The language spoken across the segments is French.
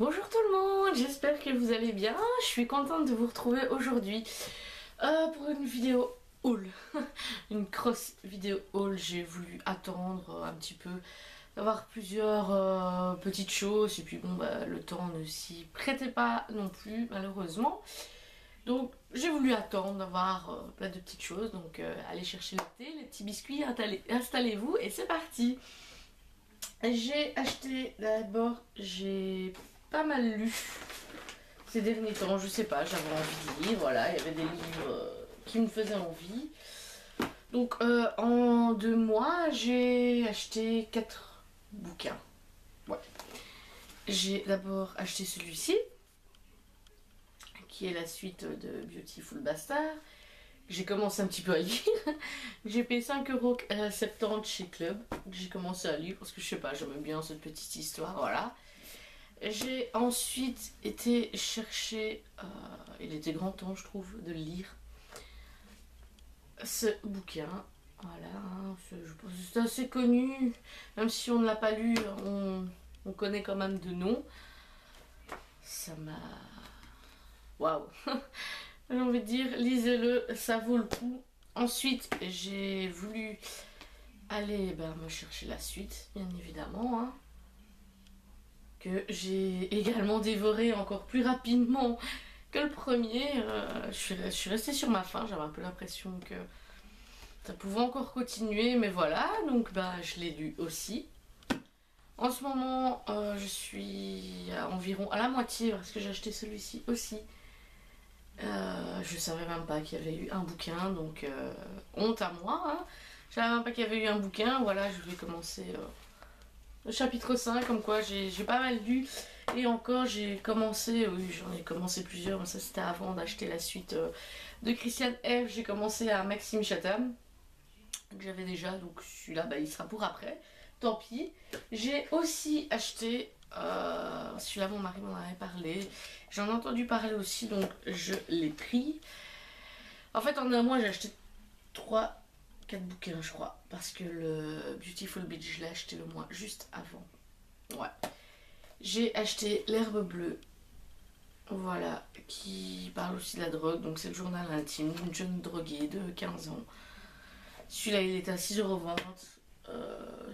Bonjour tout le monde, j'espère que vous allez bien. Je suis contente de vous retrouver aujourd'hui pour une vidéo haul. Une grosse vidéo haul. J'ai voulu attendre un petit peu, d'avoir plusieurs petites choses. Et puis bon, le temps ne s'y prêtait pas non plus malheureusement. Donc j'ai voulu attendre d'avoir plein de petites choses. Donc allez chercher le thé, les petits biscuits, installez-vous et c'est parti. J'ai acheté d'abord, j'ai pas mal lu ces derniers temps, je sais pas, j'avais envie de lire, voilà, il y avait des livres qui me faisaient envie. Donc en 2 mois, j'ai acheté 4 bouquins. Ouais. J'ai d'abord acheté celui-ci, qui est la suite de Beautiful Bastard. J'ai commencé un petit peu à lire. J'ai payé 5,70 € chez Club. J'ai commencé à lire parce que je sais pas, j'aime bien cette petite histoire, voilà. J'ai ensuite été chercher, il était grand temps je trouve de lire ce bouquin. Voilà, hein, je pense que c'est assez connu, même si on ne l'a pas lu, on connaît quand même de nom. Ça m'a... Waouh. J'ai envie de dire, lisez-le, ça vaut le coup. Ensuite, j'ai voulu aller me chercher la suite, bien évidemment, hein, que j'ai également dévoré encore plus rapidement que le premier. Je suis restée sur ma faim, j'avais un peu l'impression que ça pouvait encore continuer, mais voilà, donc je l'ai lu aussi. En ce moment, je suis environ à la moitié parce que j'ai acheté celui-ci aussi. Je savais même pas qu'il y avait eu un bouquin, donc honte à moi, hein. Je savais même pas qu'il y avait eu un bouquin. Voilà, je vais commencer le chapitre 5, comme quoi j'ai pas mal lu. Et encore, j'ai commencé, oui, j'en ai commencé plusieurs, mais ça c'était avant d'acheter la suite de Christian F. J'ai commencé à Maxime Chatham, que j'avais déjà, donc celui-là, il sera pour après. Tant pis. J'ai aussi acheté, celui-là, mon mari m'en avait parlé. J'en ai entendu parler aussi, donc je l'ai pris. En fait, en un mois, j'ai acheté 4 bouquins, je crois. Parce que le Beautiful Beach, je l'ai acheté le mois juste avant. Ouais. J'ai acheté L'Herbe Bleue. Voilà. Qui parle aussi de la drogue. Donc, c'est le journal intime d'une jeune droguée de 15 ans. Celui-là, il était à 6 € vente.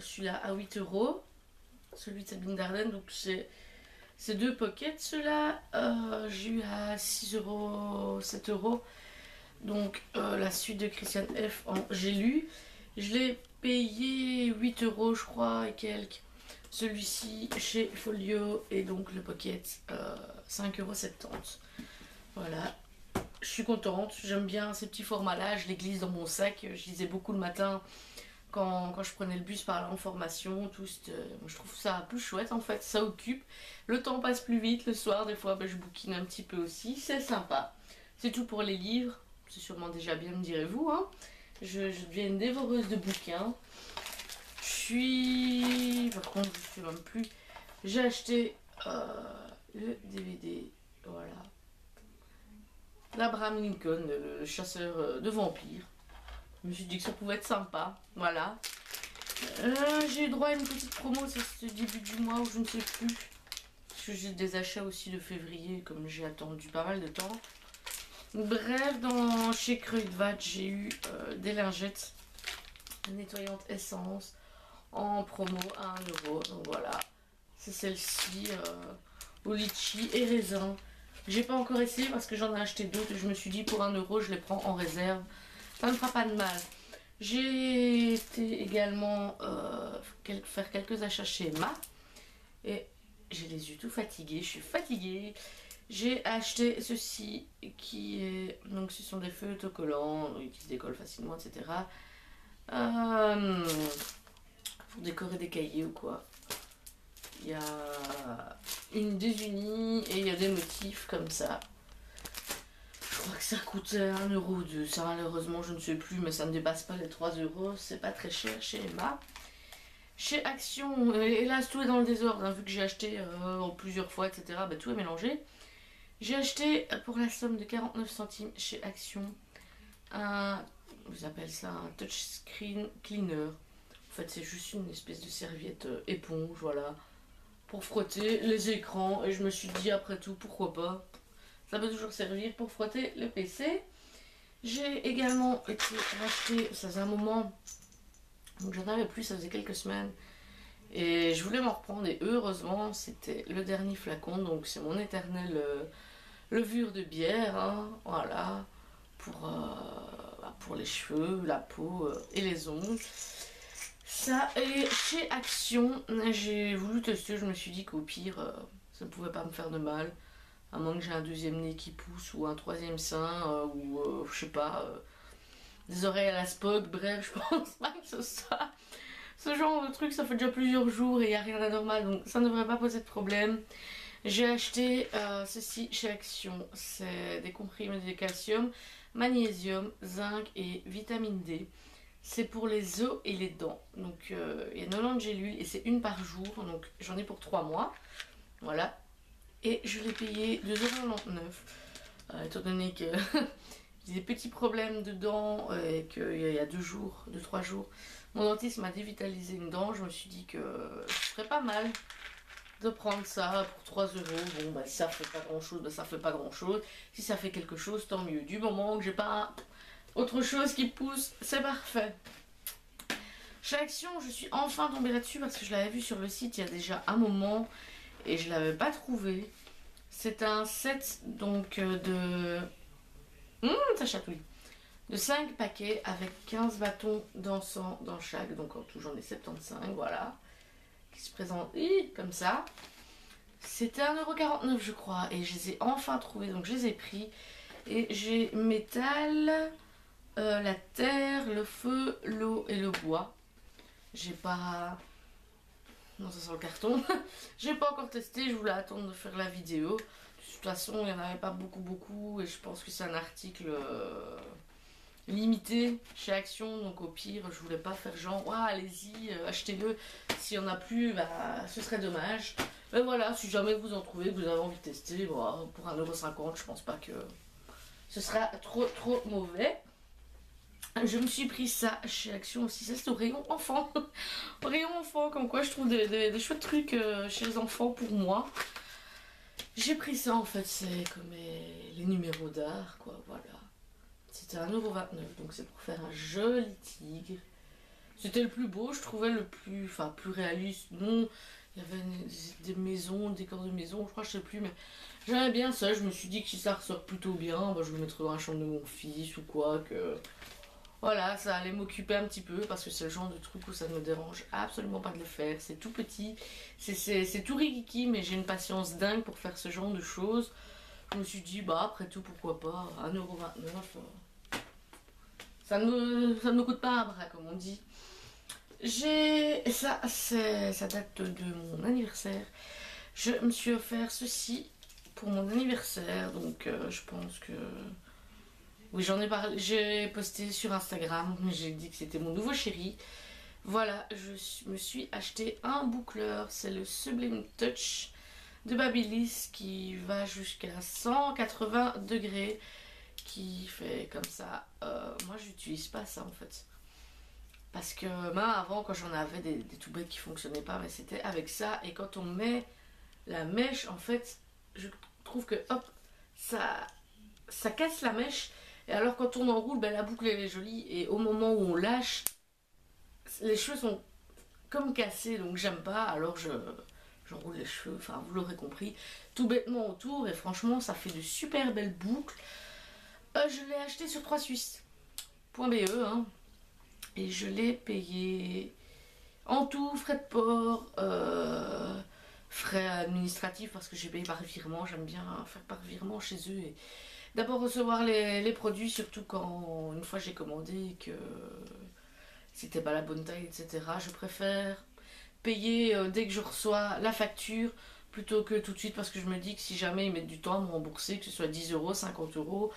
Celui-là à 8 €. Celui de Sabine Dardenne. Donc, c'est 2 pockets. Ceux-là, j'ai eu à 6 €, 7 €. Donc la suite de Christian F. J'ai lu. Je l'ai payé 8 € je crois et quelques. Celui-ci chez Folio et donc le pocket 5,70 €. Voilà. Je suis contente. J'aime bien ces petits formats-là. Je les glisse dans mon sac. Je lisais beaucoup le matin quand je prenais le bus par là en formation. Je trouve ça plus chouette en fait. Ça occupe. Le temps passe plus vite. Le soir, des fois, je bouquine un petit peu aussi. C'est sympa. C'est tout pour les livres. C'est sûrement déjà bien, me direz-vous, hein. Je deviens une dévoreuse de bouquins. Par contre, je sais même plus. J'ai acheté le DVD, voilà. L'Abraham Lincoln, le chasseur de vampires. Je me suis dit que ça pouvait être sympa, voilà. J'ai eu droit à une petite promo, c'est ce début du mois, ou je ne sais plus. Parce que j'ai des achats aussi de février, comme j'ai attendu pas mal de temps. Bref, chez Kruidvat, j'ai eu des lingettes nettoyantes essence en promo à 1 €. Donc voilà, c'est celle-ci au litchi et raisin. J'ai pas encore essayé parce que j'en ai acheté d'autres et je me suis dit pour 1 €, je les prends en réserve. Ça ne fera pas de mal. J'ai été également faire quelques achats chez Emma et j'ai les yeux tout fatigués. Je suis fatiguée. J'ai acheté ceci qui est... Donc ce sont des feuilles autocollants qui se décollent facilement, etc. Pour décorer des cahiers ou quoi. Il y a une désunie et il y a des motifs comme ça. Je crois que ça coûtait 1 € ou 2 €. Ça malheureusement je ne sais plus, mais ça ne dépasse pas les 3 €. C'est pas très cher chez Emma. Chez Action, hélas tout est dans le désordre, hein, vu que j'ai acheté en plusieurs fois, etc. Tout est mélangé. J'ai acheté pour la somme de 49 centimes chez Action ils appellent ça un touchscreen cleaner. En fait, c'est juste une espèce de serviette éponge, voilà. pour frotter les écrans. Et je me suis dit, après tout, pourquoi pas. Ça peut toujours servir pour frotter le PC. J'ai également été racheter, ça faisait un moment, donc j'en avais plus, ça faisait quelques semaines. Et je voulais m'en reprendre et heureusement c'était le dernier flacon, donc c'est mon éternelle levure de bière, hein, voilà, pour les cheveux, la peau et les ongles. Ça, et chez Action, j'ai voulu tester, je me suis dit qu'au pire, ça ne pouvait pas me faire de mal. À moins que j'ai un deuxième nez qui pousse ou un troisième sein ou je sais pas, des oreilles à la Spock, bref, je pense pas que ce genre de truc, ça fait déjà plusieurs jours et il n'y a rien d'anormal, donc ça ne devrait pas poser de problème. J'ai acheté ceci chez Action, c'est des comprimés de calcium, magnésium, zinc et vitamine D. C'est pour les os et les dents, donc il y a 90 gélules et c'est une par jour, donc j'en ai pour 3 mois, voilà. Et je l'ai payé 2,99 €, étant donné que j'ai des petits problèmes de dents et qu'il y a 2-3 jours, mon dentiste m'a dévitalisé une dent. Je me suis dit que ce serait pas mal de prendre ça pour 3 €. Bon, bah, si ça fait pas grand chose, bah, ça fait pas grand chose. Si ça fait quelque chose, tant mieux. Du moment que j'ai pas autre chose qui pousse, c'est parfait. Chez Action, je suis enfin tombée là-dessus parce que je l'avais vu sur le site il y a déjà un moment et je l'avais pas trouvé. C'est un set donc de... ça chatouille. De 5 paquets avec 15 bâtons d'encens dans chaque. Donc en tout j'en ai 75, voilà. Qui se présentent comme ça. C'était 1,49 € je crois. Et je les ai enfin trouvés. Donc je les ai pris. Et j'ai métal, la terre, le feu, l'eau et le bois. J'ai pas... Non, ça sent le carton. J'ai pas encore testé, je voulais attendre de faire la vidéo. De toute façon, il n'y en avait pas beaucoup et je pense que c'est un article limité chez Action. Donc au pire, je voulais pas faire genre, ouais, allez-y, achetez-le. S'il n'y en a plus, bah, ce serait dommage. Mais voilà, si jamais vous en trouvez, que vous avez envie de tester, bah, pour 1,50 €, je pense pas que ce sera trop mauvais. Je me suis pris ça chez Action aussi, ça c'est au rayon enfant. Au rayon enfant, comme quoi je trouve des chouettes trucs chez les enfants pour moi. J'ai pris ça en fait, c'est comme les numéros d'art quoi, voilà. C'était 1,29 €, donc c'est pour faire un joli tigre. C'était le plus beau, je trouvais le plus, plus réaliste. Non, il y avait des maisons, des décors de maison, je crois, je sais plus, mais j'aimais bien ça. Je me suis dit que si ça ressort plutôt bien, bah, je le mettrais dans la chambre de mon fils ou quoi, que... Voilà, ça allait m'occuper un petit peu parce que c'est le genre de truc où ça ne me dérange absolument pas de le faire. C'est tout petit, c'est tout rigiki, mais j'ai une patience dingue pour faire ce genre de choses. Je me suis dit, bah après tout, pourquoi pas, 1,29 €. Ça ne me coûte pas un bras, comme on dit. Ça date de mon anniversaire. Je me suis offert ceci pour mon anniversaire, donc je pense que... Oui, j'en ai parlé, j'ai posté sur Instagram, j'ai dit que c'était mon nouveau chéri. Voilà, je me suis acheté un boucleur, c'est le Sublime Touch de Babyliss qui va jusqu'à 180 degrés, qui fait comme ça. Moi, j'utilise pas ça en fait. Parce que même avant, quand j'en avais des tout bêtes qui fonctionnaient pas, mais c'était avec ça. Et quand on met la mèche, en fait, je trouve que hop, ça casse la mèche. Et alors quand on enroule, ben, la boucle elle est jolie et au moment où on lâche, les cheveux sont comme cassés, donc j'aime pas. Alors j'enroule les cheveux, enfin vous l'aurez compris, tout bêtement autour et franchement ça fait de super belles boucles. Je l'ai acheté sur 3suisses.be hein, et je l'ai payé en tout, frais de port, frais administratifs parce que j'ai payé par virement, j'aime bien faire par virement chez eux et d'abord recevoir les produits, surtout quand une fois j'ai commandé et que c'était pas la bonne taille, etc. Je préfère payer dès que je reçois la facture plutôt que tout de suite parce que je me dis que si jamais ils mettent du temps à me rembourser, que ce soit 10 €, 50 €,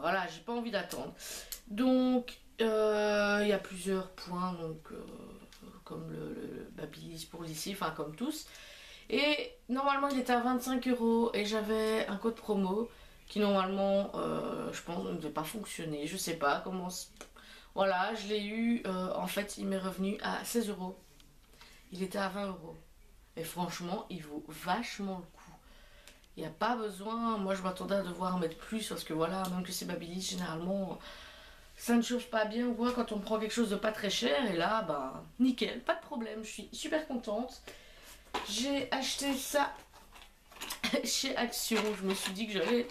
voilà, j'ai pas envie d'attendre. Donc il y a plusieurs points, donc comme le Babyliss pour lycée, enfin comme tous. Et normalement il était à 25 € et j'avais un code promo qui normalement je pense ne devait pas fonctionner, je sais pas comment. Voilà, je l'ai eu, en fait il m'est revenu à 16 €. Il était à 20 €. Et franchement, il vaut vachement le coup. Il n'y a pas besoin, moi je m'attendais à devoir en mettre plus parce que voilà, même que c'est Babyliss, généralement ça ne chauffe pas bien ou quoi quand on prend quelque chose de pas très cher. Et là, bah nickel, pas de problème, je suis super contente. J'ai acheté ça chez Action, je me suis dit que j'allais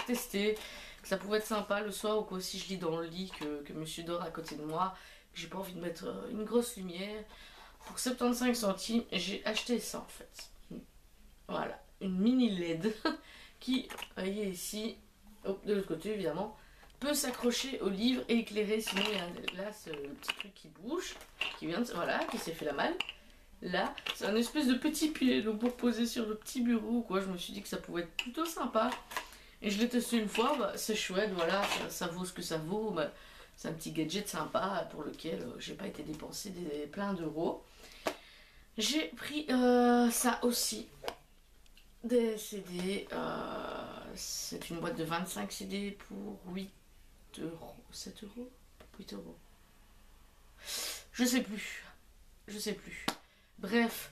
tester, que ça pouvait être sympa le soir ou quoi si je lis dans le lit que monsieur dort à côté de moi, que j'ai pas envie de mettre une grosse lumière. Pour 75 centimes, j'ai acheté ça en fait. Voilà, une mini LED qui, vous voyez ici, de l'autre côté évidemment, peut s'accrocher au livre et éclairer. Sinon, il y a là ce petit truc qui bouge, qui vient de, voilà, qui s'est fait la malle. Là, c'est un espèce de petit pied, donc pour poser sur le petit bureau, quoi. Je me suis dit que ça pouvait être plutôt sympa. Et je l'ai testé une fois, bah, c'est chouette, voilà, ça vaut ce que ça vaut. Bah, c'est un petit gadget sympa pour lequel j'ai pas été dépenser plein d'euros. J'ai pris ça aussi, des CD. C'est une boîte de 25 CD pour 8 euros, 7 euros, 8 euros. Je sais plus. Je sais plus. Bref,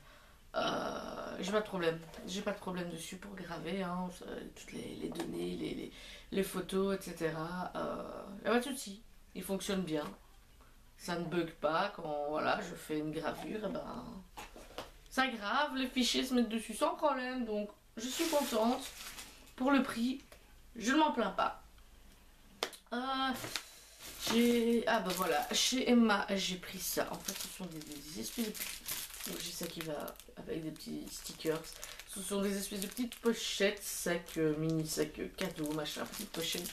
j'ai pas de problème. J'ai pas de problème dessus pour graver, hein, toutes les données, les photos, etc. Y a pas de souci. Il fonctionne bien. Ça ne bug pas quand voilà, je fais une gravure, et ben ça grave, les fichiers se mettent dessus sans problème, donc je suis contente. Pour le prix, je ne m'en plains pas. Ah bah voilà, chez Emma j'ai pris ça. En fait ce sont des espèces de... Donc j'ai ça qui va avec des petits stickers. Ce sont des espèces de petites pochettes, sac, mini sac cadeau, machin, petites pochettes.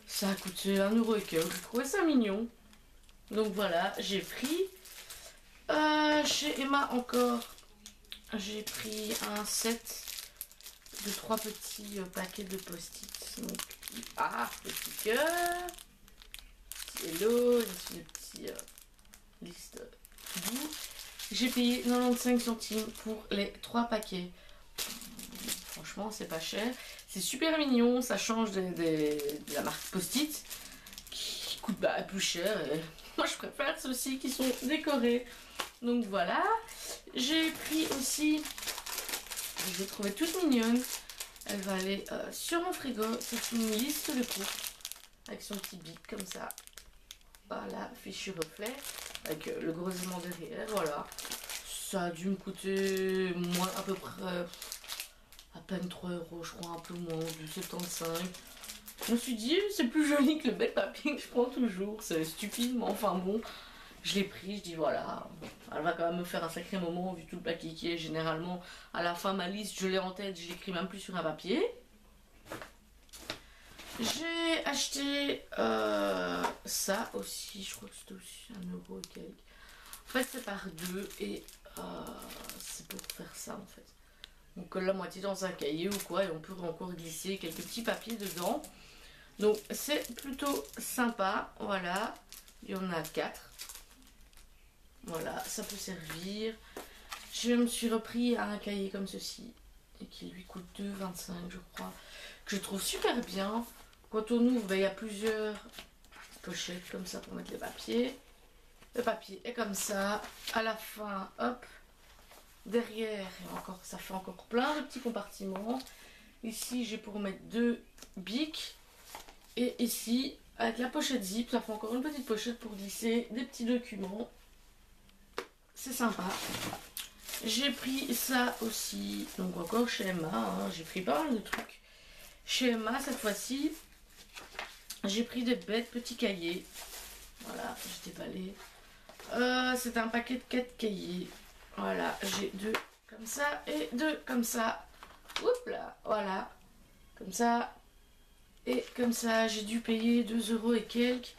Ça a coûté 1 euro et quelques. Je trouvais ça mignon. Donc voilà, j'ai pris. Chez Emma encore, j'ai pris un set de 3 petits paquets de post-it. Donc, petit cœur, petit hello, des petits listes doux. J'ai payé 95 centimes pour les 3 paquets. Franchement, c'est pas cher. C'est super mignon, ça change de la marque Post-it qui coûte plus cher. Et moi, je préfère ceux-ci qui sont décorés. Donc voilà. J'ai pris aussi, je l'ai trouvée toute mignonne. Elle va aller sur mon frigo. C'est une liste de courses avec son petit bic comme ça. Voilà, fichu reflet avec le gros aimant derrière. Voilà, ça a dû me coûter moins, à peu près à peine 3 euros, je crois, un peu moins, du 75. Je me suis dit, c'est plus joli que le bel papier que je prends toujours. C'est stupide, mais enfin bon, je l'ai pris. Je dis voilà, elle va quand même me faire un sacré moment vu tout le paquet qui est. Généralement, à la fin, ma liste, je l'ai en tête, je l'écris même plus sur un papier. J'ai acheté ça aussi, je crois que c'était aussi 1 euro et quelques. En fait, c'est par deux et c'est pour faire ça en fait. On colle la moitié dans un cahier ou quoi et on peut encore glisser quelques petits papiers dedans. Donc c'est plutôt sympa, voilà. Il y en a 4. Voilà, ça peut servir. Je me suis repris à un cahier comme ceci et qui lui coûte 2,25 je crois. Que je trouve super bien. Quand on ouvre, il y a plusieurs pochettes comme ça pour mettre les papiers. Le papier est comme ça. À la fin, hop, derrière, encore, ça fait encore plein de petits compartiments. Ici, j'ai pour mettre 2 bics. Et ici, avec la pochette zip, ça fait encore une petite pochette pour glisser des petits documents. C'est sympa. J'ai pris ça aussi, donc encore chez Emma. Hein, j'ai pris pas mal de trucs. Chez Emma, cette fois-ci, j'ai pris des bêtes petits cahiers. Voilà, j'ai déballé. C'est un paquet de 4 cahiers. Voilà, j'ai 2 comme ça et 2 comme ça. Oups là, voilà. Comme ça et comme ça. J'ai dû payer 2 euros et quelques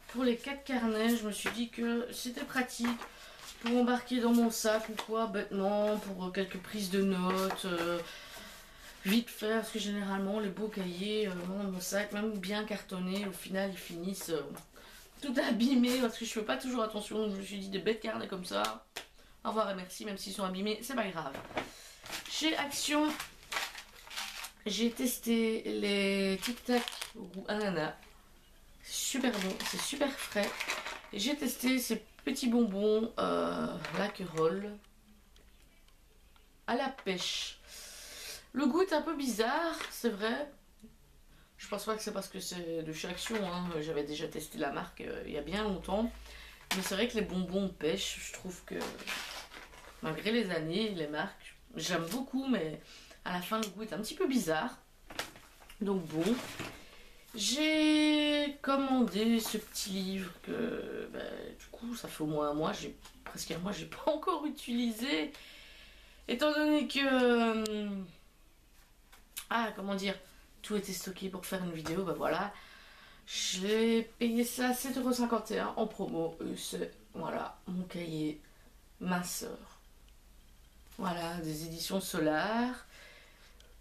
pour les 4 carnets. Je me suis dit que c'était pratique pour embarquer dans mon sac ou quoi, bêtement, pour quelques prises de notes. Vite fait, parce que généralement les beaux cahiers dans mon sac, même bien cartonnés, au final ils finissent tout abîmés parce que je fais pas toujours attention. Donc je me suis dit des bêtes carnets comme ça, au revoir et merci, même s'ils sont abîmés, c'est pas grave. Chez Action, j'ai testé les Tic Tac au goût ananas. C'est super bon, c'est super frais. J'ai testé ces petits bonbons Lacquerolles. à la pêche. Le goût est un peu bizarre, c'est vrai. Je pense pas que c'est parce que c'est de chez Action, hein. J'avais déjà testé la marque il y a bien longtemps. Mais c'est vrai que les bonbons pêche, je trouve que malgré les années, les marques, j'aime beaucoup, mais à la fin le goût est un petit peu bizarre. Donc bon, j'ai commandé ce petit livre que du coup ça fait au moins un mois, presque un mois, j'ai pas encore utilisé. Étant donné que comment dire, tout était stocké pour faire une vidéo, bah voilà. J'ai payé ça à 7,51 € en promo. C'est, voilà, mon cahier, ma soeur. Voilà, des éditions Solar.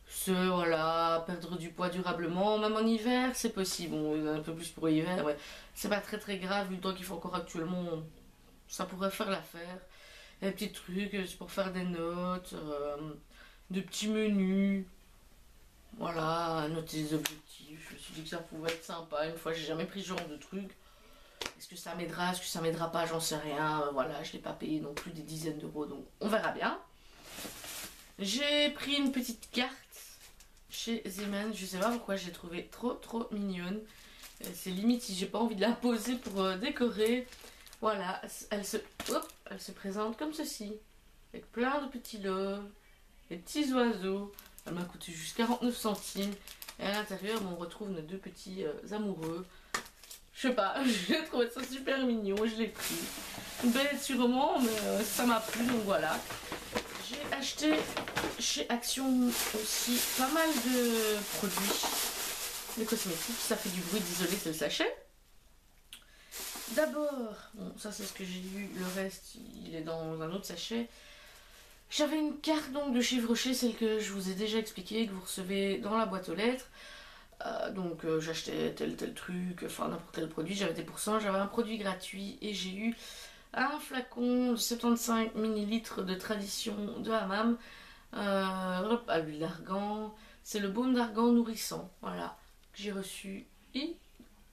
C'est, voilà, perdre du poids durablement. Même en hiver, c'est possible. Bon, un peu plus pour l'hiver, ouais. C'est pas très très grave, vu le temps qu'il fait encore actuellement. Ça pourrait faire l'affaire. Des petits trucs, c'est pour faire des notes, de petits menus. Voilà, noter des objectifs. Je me suis dit que ça pouvait être sympa. Une fois, j'ai jamais pris ce genre de truc. Est-ce que ça m'aidera, est-ce que ça m'aidera pas, j'en sais rien. Voilà, je l'ai pas payé non plus des dizaines d'euros, donc on verra bien. J'ai pris une petite carte chez Zeman. Je sais pas pourquoi, je l'ai trouvée trop mignonne. C'est limite si j'ai pas envie de la poser pour décorer. Voilà, elle se présente comme ceci. Avec plein de petits loves, des petits oiseaux. Elle m'a coûté juste 49 centimes. Et à l'intérieur, on retrouve nos deux petits amoureux. Je sais pas, j'ai trouvé ça super mignon, je l'ai pris. Bête sûrement, mais ça m'a plu, donc voilà. J'ai acheté chez Action aussi pas mal de produits de cosmétiques. Ça fait du bruit, désolé, c'est le sachet. D'abord, bon, ça c'est ce que j'ai eu, le reste il est dans un autre sachet. J'avais une carte donc de chez Yves Rocher, celle que je vous ai déjà expliqué, que vous recevez dans la boîte aux lettres. Donc j'achetais tel truc, enfin n'importe quel produit, j'avais des pourcents, j'avais un produit gratuit et j'ai eu un flacon de 75 ml de tradition de Hammam à l'huile d'argan. C'est le baume d'argan nourrissant, voilà, que j'ai reçu et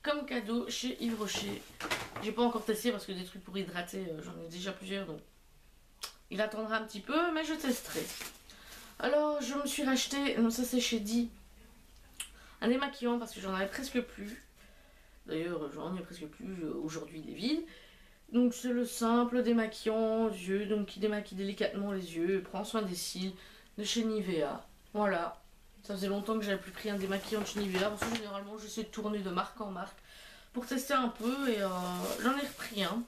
comme cadeau chez Yves Rocher. J'ai pas encore testé parce que des trucs pour hydrater, j'en ai déjà plusieurs, donc il attendra un petit peu, mais je testerai. Alors je me suis racheté, non ça c'est chez Di, un démaquillant parce que j'en avais presque plus. D'ailleurs j'en ai presque plus, aujourd'hui il est vide. Donc c'est le simple démaquillant yeux, donc qui démaquille délicatement les yeux, prend soin des cils, de chez Nivea. Voilà, ça faisait longtemps que j'avais plus pris un démaquillant de chez Nivea parce que généralement j'essaie de tourner de marque en marque pour tester un peu et j'en ai repris un.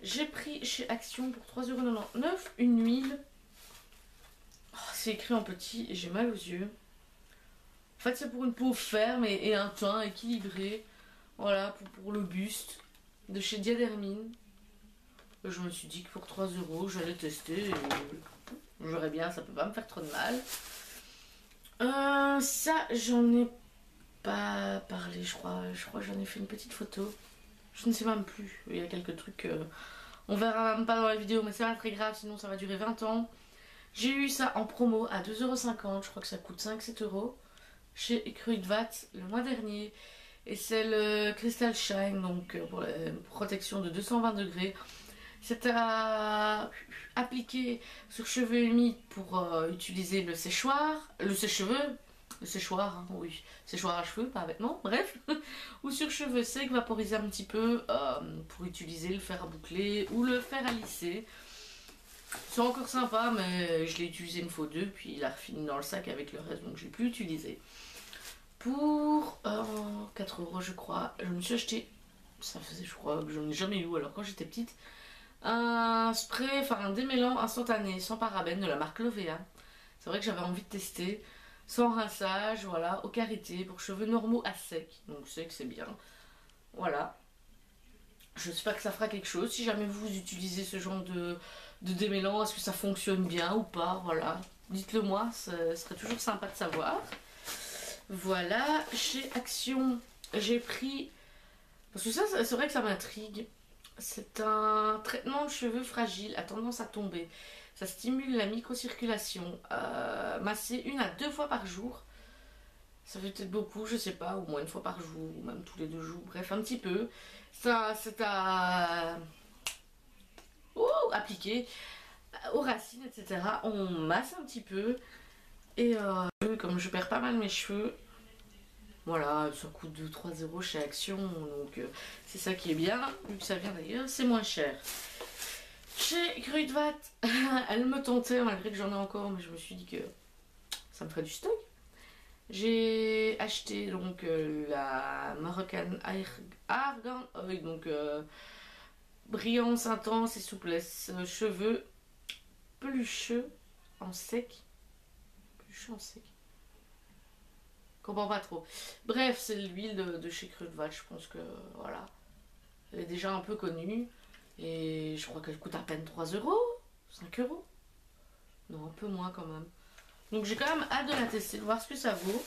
J'ai pris chez Action pour 3,99 € une huile. Oh, c'est écrit en petit et j'ai mal aux yeux. En fait c'est pour une peau ferme et un teint équilibré. Voilà, pour le buste de chez Diadermine. Je me suis dit que pour 3 € j'allais tester et je verrai bien, ça peut pas me faire trop de mal. Ça j'en ai pas parlé, je crois que j'en ai fait une petite photo. Je ne sais même plus, il y a quelques trucs, on verra même pas dans la vidéo, mais c'est pas très grave, sinon ça va durer 20 ans. J'ai eu ça en promo à 2,50 €, je crois que ça coûte 5-7 € chez Kruidvat le mois dernier. Et c'est le Crystal Shine, donc pour la protection de 220 degrés. C'est à appliquer sur cheveux humides pour utiliser le séchoir, le sèche-cheveux, le séchoir, hein, oui, séchoir à cheveux, pas à vêtements, bref. Ou sur cheveux secs, vaporiser un petit peu pour utiliser le fer à boucler ou le fer à lisser. C'est encore sympa, mais je l'ai utilisé une fois deux, puis il a refini dans le sac avec le reste, donc je l'ai plus utilisé. Pour 4 € je crois, je me suis acheté, ça faisait je crois que j'en ai jamais eu alors quand j'étais petite, un spray, enfin un démêlant instantané sans parabènes de la marque Lovea. C'est vrai que j'avais envie de tester, sans rinçage, voilà, au karité, pour cheveux normaux à sec, donc sec c'est bien, voilà. J'espère que ça fera quelque chose, si jamais vous utilisez ce genre de démêlant, est-ce que ça fonctionne bien ou pas, voilà. Dites-le moi, ce serait toujours sympa de savoir. Voilà, chez Action, j'ai pris, parce que ça c'est vrai que ça m'intrigue, c'est un traitement de cheveux fragile à tendance à tomber. Ça stimule la microcirculation, masser 1 à 2 fois par jour. Ça fait peut-être beaucoup, je sais pas, au moins 1 fois par jour, ou même tous les 2 jours, bref un petit peu. Ça c'est à appliquer aux racines, etc. On masse un petit peu. Et comme je perds pas mal mes cheveux, voilà, ça coûte 2-3 € chez Action. Donc c'est ça qui est bien. Vu que ça vient d'ailleurs, c'est moins cher. Chez Kruidvat, elle me tentait malgré que j'en ai encore, mais je me suis dit que ça me ferait du stock. J'ai acheté donc la Moroccan Argan Oil, donc brillance intense et souplesse, cheveux pelucheux en sec. Pelucheux en sec. Je comprends pas trop. Bref, c'est l'huile de chez Kruidvat, je pense que voilà. Elle est déjà un peu connue. Et je crois qu'elle coûte à peine 3 €, 5 €. Non, un peu moins quand même. Donc j'ai quand même hâte de la tester, de voir ce que ça vaut.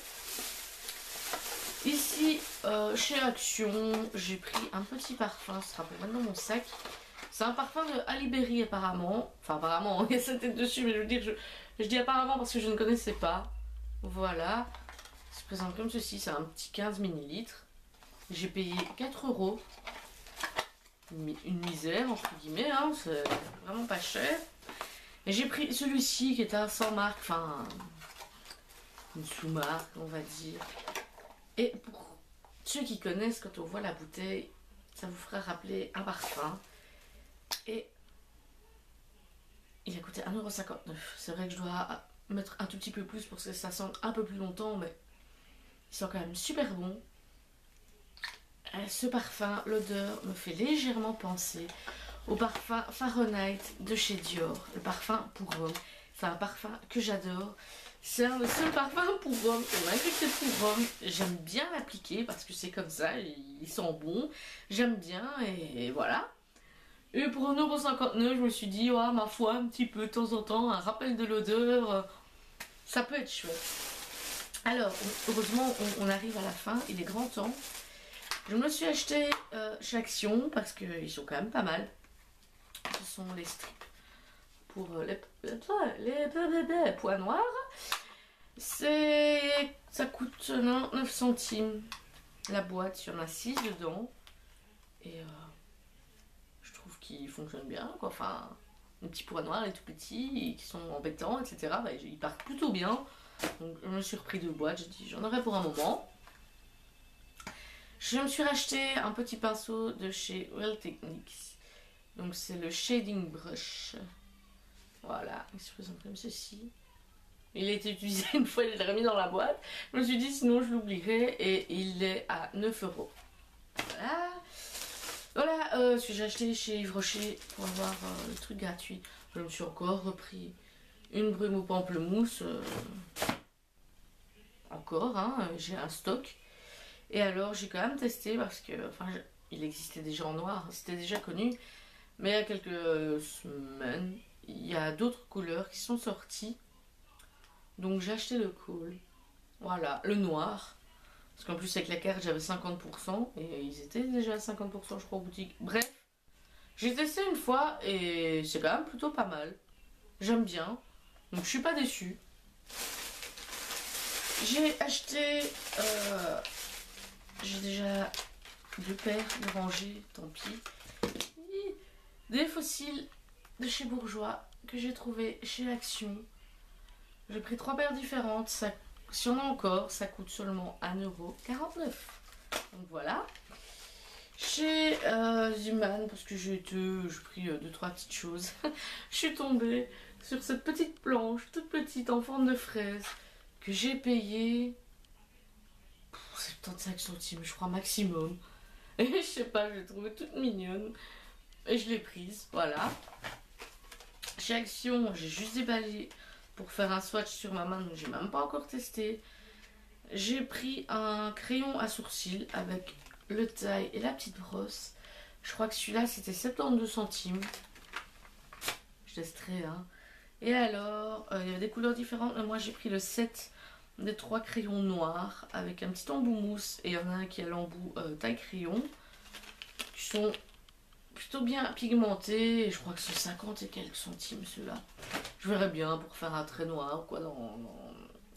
Ici, chez Action, j'ai pris un petit parfum, ce sera pour mettre dans mon sac. C'est un parfum de Halle Berry apparemment. Enfin apparemment, il y a sa tête dessus, mais je veux dire, je dis apparemment parce que je ne connaissais pas. Voilà. Ça se présente comme ceci, c'est un petit 15 ml. J'ai payé 4 €. Une misère, entre guillemets, hein, c'est vraiment pas cher. Et j'ai pris celui-ci qui est un sans marque, enfin une sous-marque, on va dire. Et pour ceux qui connaissent, quand on voit la bouteille, ça vous fera rappeler un parfum. Et il a coûté 1,59 €. C'est vrai que je dois mettre un tout petit peu plus pour que ça sente un peu plus longtemps, mais ils sont quand même super bons. Ce parfum, l'odeur me fait légèrement penser au parfum Fahrenheit de chez Dior, le parfum pour homme. C'est un parfum que j'adore. C'est un seul parfum pour homme, et malgré que c'est pour homme, j'aime bien l'appliquer parce que c'est comme ça, il sent bon, j'aime bien et voilà. Et pour 1,59 €, je me suis dit, oh, ma foi, un petit peu de temps en temps, un rappel de l'odeur, ça peut être chouette. Alors, heureusement, on arrive à la fin, il est grand temps. Je me suis acheté chez Action parce qu'ils sont quand même pas mal. Ce sont les strips pour les pois noirs. Ça coûte 99 centimes la boîte. Il y en a 6 dedans. Et je trouve qu'ils fonctionnent bien, quoi. Enfin, les petits pois noirs, les tout petits, qui sont embêtants, etc. Bah, ils partent plutôt bien. Donc je me suis repris 2 boîtes. J'ai dit j'en aurai pour un moment. Je me suis racheté un petit pinceau de chez Real Techniques. Donc c'est le Shading Brush. Voilà, il se présente comme ceci. Il a été utilisé une fois, je l'ai remis dans la boîte. Je me suis dit sinon je l'oublierais et il est à 9 €. Voilà. Voilà ce que j'ai acheté chez Yves Rocher pour avoir le truc gratuit. Je me suis encore repris une brume au pamplemousse. Encore, hein, j'ai un stock. Et alors j'ai quand même testé parce que, enfin, il existait déjà en noir, c'était déjà connu. Mais il y a quelques semaines, il y a d'autres couleurs qui sont sorties. Donc j'ai acheté le cool. Voilà, le noir. Parce qu'en plus avec la carte j'avais 50% et ils étaient déjà à 50% je crois en boutique. Bref, j'ai testé une fois et c'est quand même plutôt pas mal. J'aime bien. Donc je suis pas déçue. J'ai acheté... j'ai déjà 2 paires de rangées, tant pis. Des fossiles de chez Bourjois que j'ai trouvé chez Action. J'ai pris 3 paires différentes. Ça, si on a encore, ça coûte seulement 1,49 €. Donc voilà. Chez Zuman, parce que j'ai pris 2-3 petites choses. Je suis tombée sur cette petite planche, toute petite, en forme de fraise, que j'ai payée 75 centimes, je crois, maximum. Et je sais pas, je l'ai trouvée toute mignonne. Et je l'ai prise, voilà. Chez Action, j'ai juste déballé pour faire un swatch sur ma main, donc j'ai même pas encore testé. J'ai pris un crayon à sourcils avec le taille et la petite brosse. Je crois que celui-là c'était 72 centimes. Je testerai, hein. Et alors, il y avait des couleurs différentes, mais moi j'ai pris le set des 3 crayons noirs avec un petit embout mousse. Et il y en a un qui a l'embout taille crayon. Qui sont plutôt bien pigmentés. Et je crois que c'est 50 et quelques centimes ceux-là. Je verrais bien pour faire un trait noir ou quoi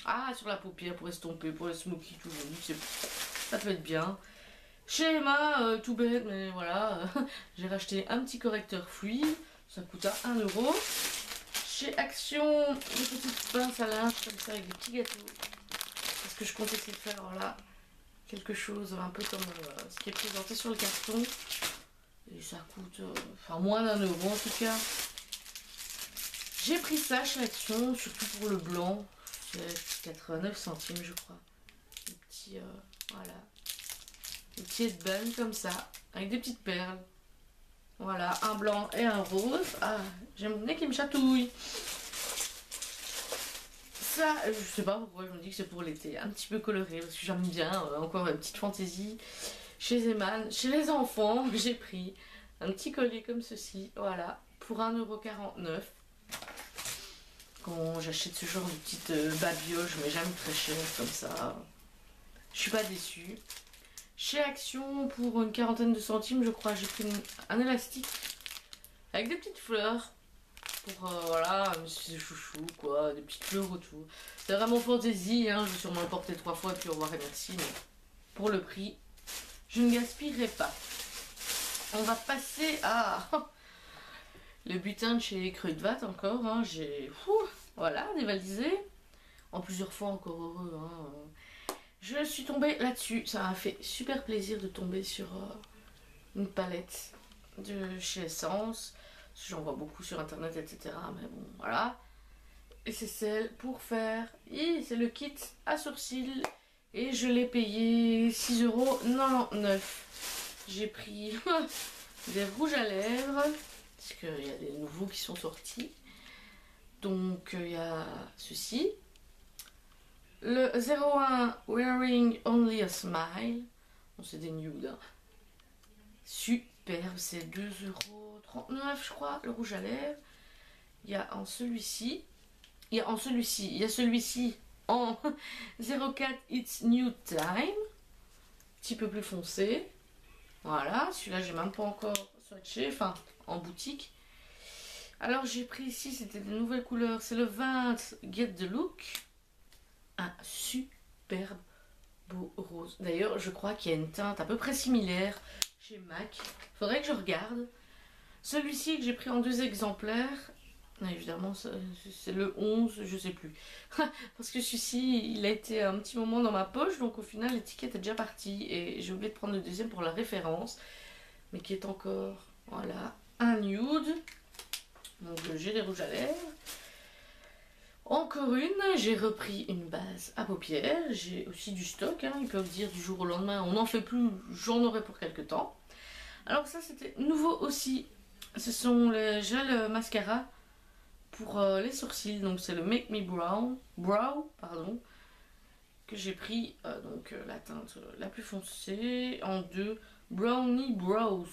Ah, sur la paupière pour estomper, pour les smoky tout joli. Ça peut être bien. Chez Emma, tout bête, mais voilà, j'ai racheté un petit correcteur fluide, ça coûte à 1 €. Chez Action, des petites pinces à linge comme ça avec des petits gâteaux. Parce que je comptais essayer de faire voilà, quelque chose un peu comme ce qui est présenté sur le carton. Et ça coûte enfin moins d'1 euro en tout cas. J'ai pris ça chez Action, surtout pour le blanc. C'est 89 centimes je crois. Des petits, voilà. Des petits headbands comme ça, avec des petites perles. Voilà, un blanc et un rose. Ah, j'ai mon nez qui me chatouille. Ça, je sais pas pourquoi je me dis que c'est pour l'été. Un petit peu coloré, parce que j'aime bien. Encore une petite fantaisie. Chez Zeman, chez les enfants, j'ai pris un petit collier comme ceci. Voilà, pour 1,49 €. Quand j'achète ce genre de petite babioche, mais jamais très cher comme ça. Je suis pas déçue. Chez Action, pour une quarantaine de centimes, je crois, j'ai pris un élastique avec des petites fleurs. Pour, voilà, c'est chouchou, quoi, des petites fleurs autour. C'est vraiment fantaisie, hein, je vais sûrement le porter 3 fois, puis au revoir et merci, mais pour le prix, je ne gaspillerai pas. On va passer à le butin de chez Kruidvat encore, hein, j'ai, voilà, dévalisé. En plusieurs fois encore heureux, hein. Je suis tombée là-dessus. Ça m'a fait super plaisir de tomber sur une palette de chez Essence. J'en vois beaucoup sur internet, etc. Mais bon, voilà. Et c'est celle pour faire. C'est le kit à sourcils. Et je l'ai payé 6,99 €. J'ai pris des rouges à lèvres. Parce qu'il y a des nouveaux qui sont sortis. Donc il y a ceci. Le 01 Wearing Only a Smile. Bon, c'est des nudes. Hein. Superbe, c'est 2,39 € je crois, le rouge à lèvres. Il y a en celui-ci. Il y a celui-ci en 04 It's New Time. Petit peu plus foncé. Voilà, celui-là j'ai même pas encore swatché, enfin en boutique. Alors j'ai pris ici, c'était des nouvelles couleurs. C'est le 20 Get the Look. Un superbe beau rose. D'ailleurs, je crois qu'il y a une teinte à peu près similaire chez MAC. Faudrait que je regarde. Celui-ci que j'ai pris en 2 exemplaires. Évidemment, c'est le 11, je sais plus. Parce que celui-ci, il a été un petit moment dans ma poche. Donc au final, l'étiquette est déjà partie. Et j'ai oublié de prendre le deuxième pour la référence. Mais qui est encore, voilà, un nude. Donc j'ai des rouges à lèvres. Encore une, j'ai repris une base à paupières, j'ai aussi du stock, hein, ils peuvent dire du jour au lendemain, on n'en fait plus, j'en aurai pour quelques temps. Alors ça c'était nouveau aussi, ce sont les gels mascara pour les sourcils, donc c'est le Make Me Brow, pardon, que j'ai pris, donc la teinte la plus foncée, en 2, Brownie Brows.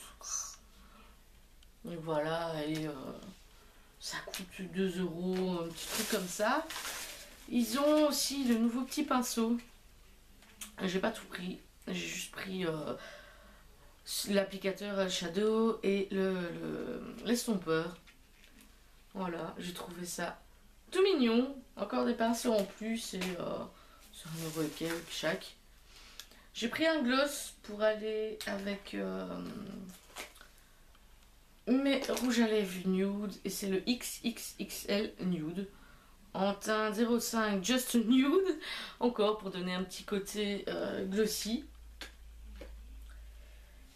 Et voilà, et ça coûte 2 €, un petit truc comme ça. Ils ont aussi le nouveau petit pinceau. J'ai pas tout pris. J'ai juste pris l'applicateur eyeshadow et l'estompeur. Voilà, j'ai trouvé ça tout mignon. Encore des pinceaux en plus et c'est 1 € et quelques chaque. J'ai pris un gloss pour aller avec mes rouges à lèvres nude et c'est le XXXL nude en teint 05 Just Nude, encore pour donner un petit côté glossy.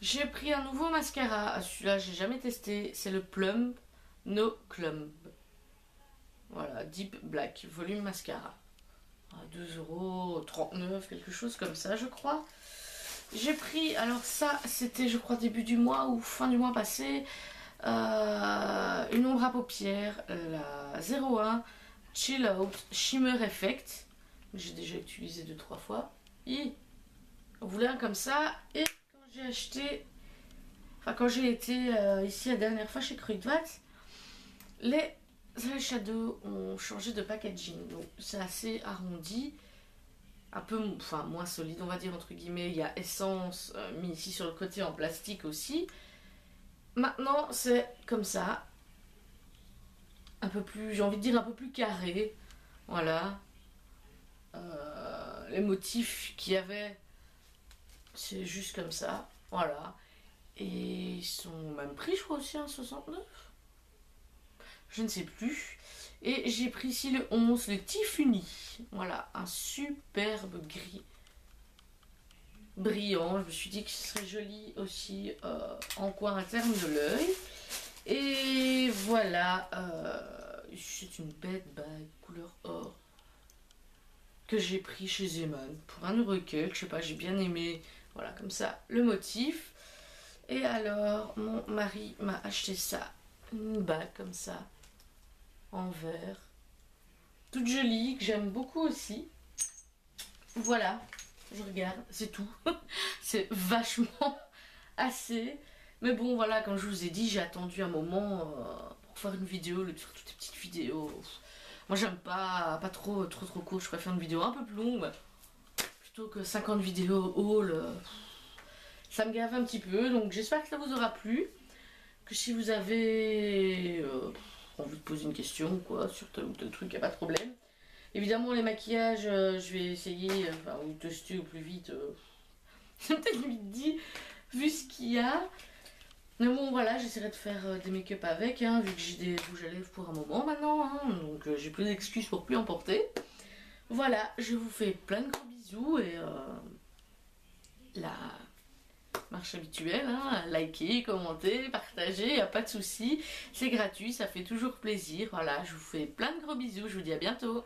J'ai pris un nouveau mascara, celui-là j'ai jamais testé, c'est le Plum No Clump. Voilà, Deep Black Volume Mascara. À 2,39 €, quelque chose comme ça je crois. J'ai pris, alors ça c'était je crois début du mois ou fin du mois passé, une ombre à paupières, la 01 Chill Out Shimmer Effect. J'ai déjà utilisé 2-3 fois. On voulait un comme ça. Et quand j'ai acheté, enfin quand j'ai été ici la dernière fois chez Kruidvat, les eyeshadows ont changé de packaging. Donc c'est assez arrondi. Un peu, enfin moins solide on va dire entre guillemets. Il y a Essence mis ici sur le côté en plastique aussi. Maintenant c'est comme ça, un peu plus, j'ai envie de dire un peu plus carré, voilà. Les motifs qu'il y avait, c'est juste comme ça, voilà. Et ils sont au même prix je crois aussi, 1,69 €. Je ne sais plus. Et j'ai pris ici le 11, le Tiffany. Voilà, un superbe gris brillant. Je me suis dit que ce serait joli aussi en coin interne de l'œil. Et voilà, c'est une bête bague couleur or que j'ai pris chez Zeman pour 1 € quelques. Je sais pas, j'ai bien aimé. Voilà, comme ça, le motif. Et alors, mon mari m'a acheté ça. Une bague comme ça, en verre. Toute jolie, que j'aime beaucoup aussi. Voilà, je regarde, c'est tout. C'est vachement assez. Mais bon, voilà, comme je vous ai dit, j'ai attendu un moment pour faire une vidéo, au lieu de faire toutes les petites vidéos. Moi, j'aime pas trop court, je préfère une vidéo un peu plus longue. Plutôt que 50 vidéos haul. Ça me gave un petit peu, donc j'espère que ça vous aura plu. Que si vous avez envie de poser une question quoi, sur tel ou tel truc, il n'y a pas de problème. Évidemment, les maquillages, je vais essayer, ou tester au plus vite. C'est peut-être vite dit, vu ce qu'il y a. Mais bon, voilà, j'essaierai de faire des make-up avec, hein, vu que j'ai des rouges à lèvres pour un moment maintenant. Hein, donc j'ai plus d'excuses pour plus en porter. Voilà, je vous fais plein de gros bisous et la marche habituelle, hein, likez, commentez, partagez, y a pas de souci, c'est gratuit, ça fait toujours plaisir. Voilà, je vous fais plein de gros bisous, je vous dis à bientôt.